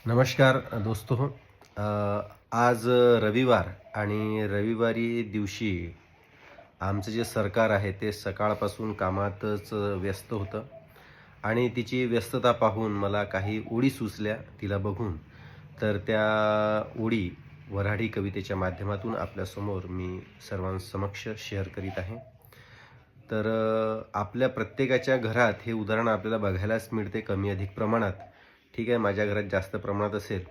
नमस्कार दोस्तों आज रविवार आणि रविवारी दिवशी आमचं जे सरकार आहे ते सकाळपासून कामातच व्यस्त होतं आणि तिची व्यस्तता पाहून मला काही ओळी सुचल्या तिला बघून. तर त्या ओळी वऱ्हाडी कवितेच्या माध्यमातून आपल्यासमोर मी सर्वांसमक्ष शेअर करीत आहे. तर आपल्या प्रत्येकाच्या घरात हे उदाहरण आपल्याला बघायलाच मिळते कमी अधिक प्रमाणात. ठीक आहे, माझ्या घरात जास्त प्रमाणात असेल,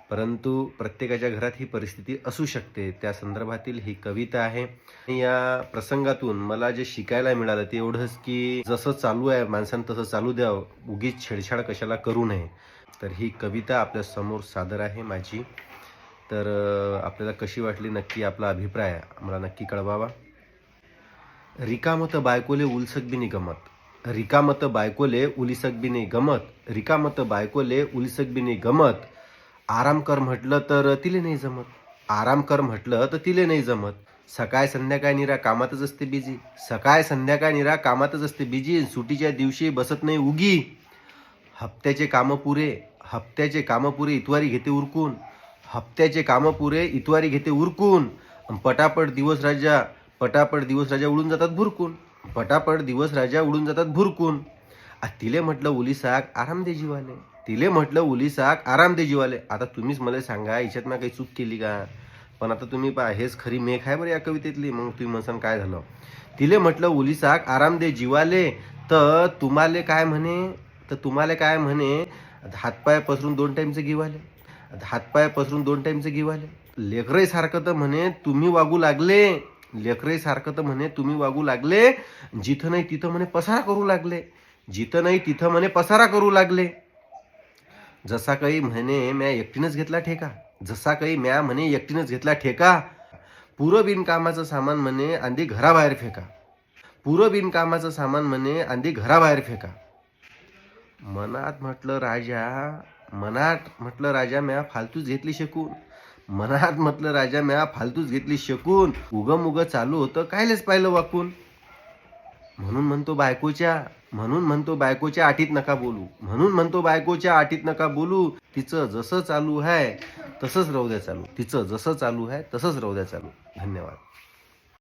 परंतु प्रत्येकाच्या घरात ही परिस्थिती असू शकते. त्या संदर्भातील ही कविता आहे. या प्रसंगातून मला जे शिकायला मिळालं ते एवढंच की जसं चालू आहे माणसानं तसं चालू द्यावं, उगीच छेडछाड कशाला करू नये. तर ही कविता आपल्या समोर सादर आहे माझी. तर आपल्याला कशी वाटली नक्की आपला अभिप्राय मला नक्की कळवावा. रिकामत बायकोले उलसक बिनी गमत, रिकामत बायकोले उलिसक बिनी गमत, रिकामत बायकोले उलिसक बिनी गमत. आराम कर म्हटलं तर तिले नाही जमत, आराम कर म्हटलं तर तिले नाही जमत. सकाळ संध्याकाळ निरा कामातच असते बिजी, सकाळ संध्याकाळ निरा कामातच असते बिजी. सुटीच्या दिवशी बसत नाही उगी. हप्त्याचे कामं पुरे, हप्त्याचे कामं पुरे इतवारी घेते उरकून, हप्त्याचे कामं पुरे इतवारी घेते उरकून. पटापट दिवस राजा, पटापट दिवस राजा उडून जातात भुरकून, पटापट दिवस राजा उडून जातात भुरकून. तिले म्हटलं उलिसाक आराम दे जीवाले, तिले म्हटलं उलिसाक आराम दे जीवाले. आता तुम्हीच मला सांगा याच्यात मी काही चूक केली का? पण आता तुम्ही पहा हेच खरी मेघ आहे बरं या कवितेतली. मग तुम्ही म्हणसान काय झालं? तिले म्हटलं उलिसाक आराम दे जीवाले, तर तुम्हाला काय म्हणे, तर तुम्हाला काय म्हणे, हातपाय पसरून 2 टाईमचं गिवाले, हातपाय पसरून 2 टाईमचं गिवाले. लेकरे सारखं तर म्हणे तुम्ही वागू लागले, लेकरे सारखं तर म्हणे तुम्ही वागू लागले. जिथं नाही तिथं म्हणे पसारा करू लागले, जिथं नाही तिथं म्हणे पसारा करू लागले. जसा काही म्हणे म्या एकटीनंच घेतला ठेका, जसा काही म्या म्हणे एकटीनंच घेतला ठेका. पुरं बिनकामाचं सामान म्हणे आंधी घराबाहेर फेका, पुरं बिनकामाचं सामान म्हणे आंधी घराबाहेर फेका. मनात म्हटलं राजा, मनात म्हटलं राजा म्या फालतूच घेतली शकून, मनात म्हटलं राजा म्या फालतूच घेतली शकून. उगम उग चालू होतं कायलेच पाहिलं वाकून. म्हणून म्हणतो बायकोच्या, म्हणून म्हणतो बायकोच्या आटीत नका बोलू, म्हणून म्हणतो बायकोच्या आटीत नका बोलू. तिचं जसं चालू आहे तसंच राहू द्या चालू, तिचं जसं चालू आहे तसंच राहू द्या चालू. धन्यवाद.